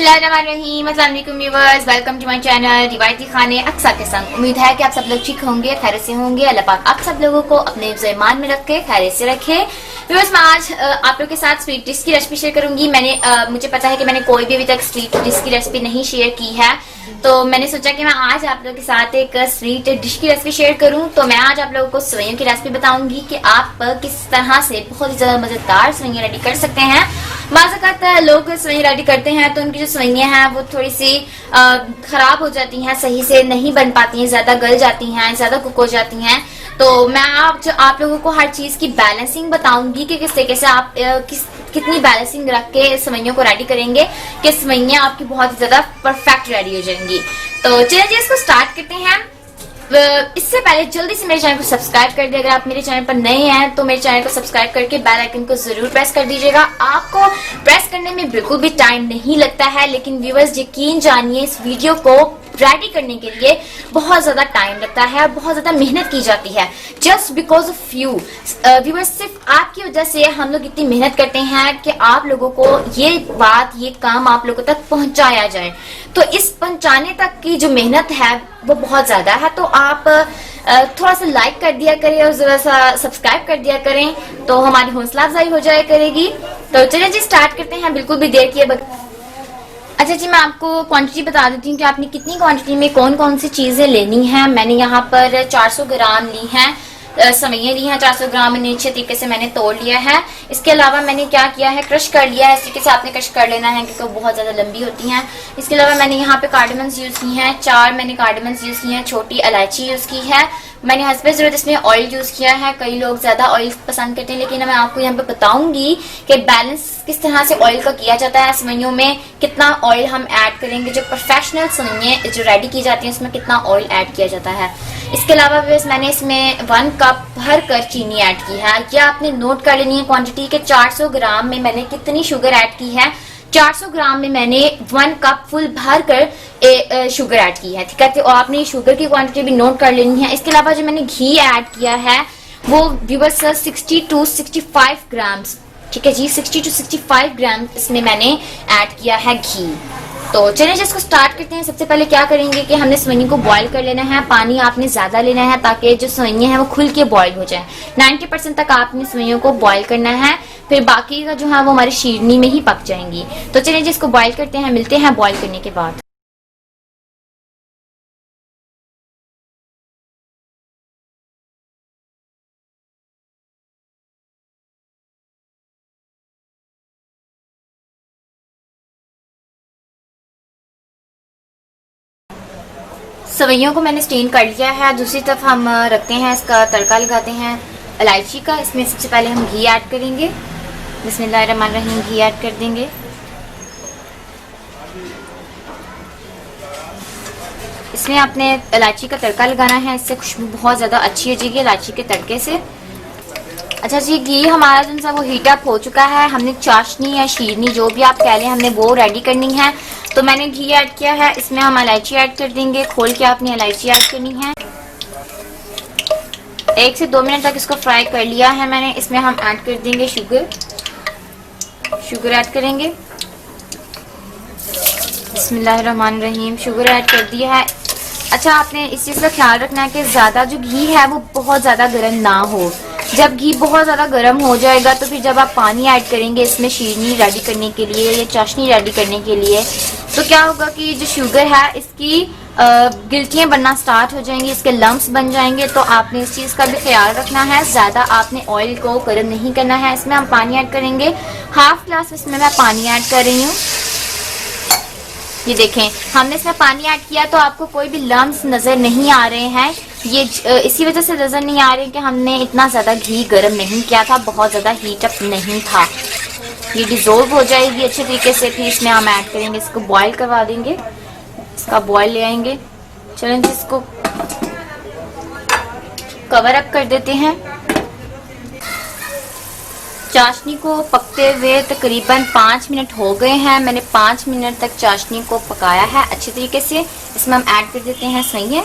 बिस्मिल्लाहिर्रहमानिर्रहीम। अस्सलाम वालेकुम viewers, welcome to my channel रिवायती खाने अक्सा के संग। उम्मीद है कि आप सब लोग ठीक होंगे, खैर से होंगे। अल्लाह पाक आप सब लोगों को अपने ईमान में रखे, खैर से रखे। व्यूअर्स, मैं आज आप लोग के साथ स्वीट डिश की रेसिपी शेयर करूंगी। मुझे पता है कि मैंने कोई भी अभी तक स्वीट डिश की रेसिपी नहीं शेयर की है, तो मैंने सोचा कि मैं आज आप लोगों के साथ एक स्वीट डिश की रेसिपी शेयर करूं। तो मैं आज आप लोगों को सेवइयों की रेसिपी बताऊंगी कि आप किस तरह से बहुत ही ज्यादा मजेदार सेवइयां रेडी कर सकते हैं। बाज़ लोग सेवइयां रेडी करते हैं तो उनकी जो सेवइयां हैं वो थोड़ी सी खराब हो जाती हैं, सही से नहीं बन पाती हैं, ज्यादा गल जाती हैं, ज्यादा कुक हो जाती हैं। तो मैं आप लोगों को हर चीज की बैलेंसिंग बताऊंगी कि किस तरीके से आप कितनी बैलेंसिंग रख के सेवइयों को रेडी करेंगे कि सेवइयां आपकी बहुत ज्यादा परफेक्ट रेडी हो जाएंगी। तो चलिए जी इसको स्टार्ट करते हैं। इससे पहले जल्दी से मेरे चैनल को सब्सक्राइब कर दिए। अगर आप मेरे चैनल पर नए हैं तो मेरे चैनल को सब्सक्राइब करके बेल आइकन को जरूर प्रेस कर दीजिएगा। आपको प्रेस करने में बिल्कुल भी टाइम नहीं लगता है, लेकिन व्यूअर्स यकीन जानिए इस वीडियो को रेडी करने के लिए बहुत ज्यादा टाइम लगता है, बहुत ज्यादा मेहनत की जाती है। Just because of you viewers, सिर्फ आपकी वजह से हम लोग इतनी मेहनत करते हैं कि आप लोगों को ये काम आप लोगों तक पहुंचाया जाए। तो इस पहुंचाने तक की जो मेहनत है वो बहुत ज्यादा है। तो आप थोड़ा सा लाइक कर दिया करें और जरा सा सब्सक्राइब कर दिया करें तो हमारी हौसला अफजाई हो जाया करेगी। तो चलिए जी स्टार्ट करते हैं, बिल्कुल भी देर किए अच्छा जी, मैं आपको क्वांटिटी बता देती हूँ कि आपने कितनी क्वांटिटी में कौन कौन सी चीजें लेनी है। मैंने यहाँ पर 400 ग्राम ली हैं, सेवइयां ली हैं। 400 ग्राम मैंने अच्छे तरीके से मैंने तोड़ लिया है। इसके अलावा मैंने क्या किया है, क्रश कर लिया है। इस तरीके से आपने क्रश कर लेना है क्योंकि वो बहुत ज्यादा लंबी होती हैं। इसके अलावा मैंने यहाँ पे कार्डमन्स यूज की हैं, 4 मैंने कार्डमन्स यूज की हैं। छोटी इलायची यूज की है। मैंने हस्बे जरूरत इसमें ऑयल यूज किया है। कई लोग ज्यादा ऑयल पसंद करते हैं, लेकिन मैं आपको यहाँ पे बताऊंगी कि बैलेंस किस तरह से ऑयल का किया जाता है। सेवइयों में कितना ऑयल हम ऐड करेंगे, जो प्रोफेशनल सेवइयां जो रेडी की जाती हैं उसमें कितना ऑयल ऐड किया जाता है। इसके अलावा बस मैंने इसमें 1 कप भर कर चीनी ऐड की है। यह आपने नोट कर लेनी है क्वांटिटी के 400 ग्राम में मैंने कितनी शुगर ऐड की है। 400 ग्राम में मैंने 1 कप फुल भर कर शुगर ऐड की है, ठीक है। तो आपने शुगर की क्वांटिटी भी नोट कर लेनी है। इसके अलावा जो मैंने घी ऐड किया है वो व्यूअर्स 60 to 65 ग्राम्स, ठीक है जी, 60 to 65 ग्राम इसमें मैंने ऐड किया है घी। तो चलिए इसको स्टार्ट करते हैं। सबसे पहले क्या करेंगे कि हमने सेवइयों को बॉईल कर लेना है। पानी आपने ज्यादा लेना है ताकि जो सेवइयां हैं वो खुल के बॉईल हो जाए। 90% तक आपने सेवइयों को बॉईल करना है, फिर बाकी का जो है वो हमारी शीरनी में ही पक जाएंगी। तो चलिए इसको बॉईल करते हैं, मिलते हैं बॉईल करने के बाद। सेवइयों को मैंने स्टेन कर लिया है। दूसरी तरफ हम रखते हैं, इसका तड़का लगाते हैं इलायची का। इसमें सबसे पहले हम घी ऐड करेंगे। बिस्मिल्लाहिर्रहमानिर्रहीम, घी ऐड कर देंगे। इसमें आपने इलायची का तड़का लगाना है, इससे खुशबू बहुत ज़्यादा अच्छी हो जाएगी इलायची के तड़के से। अच्छा जी, घी हमारा जो सा वो हीट अप हो चुका है। हमने चाशनी या शीरनी जो भी आप कह लें, हमने वो रेडी करनी है। तो मैंने घी ऐड किया है, इसमें हम इलायची ऐड कर देंगे। खोल के आपने इलायची ऐड करनी है। 1 से 2 मिनट तक इसको फ्राई कर लिया है मैंने। इसमें हम ऐड कर देंगे शुगर ऐड करेंगे। बिस्मिल्लाहिर्रहमानिर्रहीम, शुगर ऐड कर दिया है। अच्छा, आपने इस चीज़ का ख्याल रखना है कि ज़्यादा जो घी है वो बहुत ज़्यादा गर्म ना हो। जब घी बहुत ज़्यादा गर्म हो जाएगा तो फिर जब आप पानी ऐड करेंगे इसमें शीरनी रेडी करने के लिए या चाशनी रेडी करने के लिए, तो क्या होगा कि जो शुगर है इसकी गिल्टियाँ बनना स्टार्ट हो जाएंगी, इसके लम्प्स बन जाएंगे। तो आपने इस चीज़ का भी ख्याल रखना है। ज़्यादा आपने ऑयल को गर्म नहीं करना है। इसमें हम पानी ऐड करेंगे, 1/2 ग्लास इसमें मैं पानी ऐड कर रही हूँ। ये देखें, हमने इसमें पानी ऐड किया तो आपको कोई भी लम्स नजर नहीं आ रहे हैं। ये इसी वजह से नजर नहीं आ रहे कि हमने इतना ज्यादा घी गर्म नहीं किया था, बहुत ज्यादा हीट अप नहीं था। ये डिजोल्व हो जाएगी अच्छे तरीके से। फिर इसमें हम ऐड करेंगे, इसको बॉईल करवा देंगे, इसका बॉईल ले आएंगे। चलें इसको कवर अप कर देते हैं। चाशनी को पकते हुए तकरीबन 5 मिनट हो गए हैं। मैंने 5 मिनट तक चाशनी को पकाया है अच्छे तरीके से। इसमें हम ऐड कर देते हैं सेवइयां।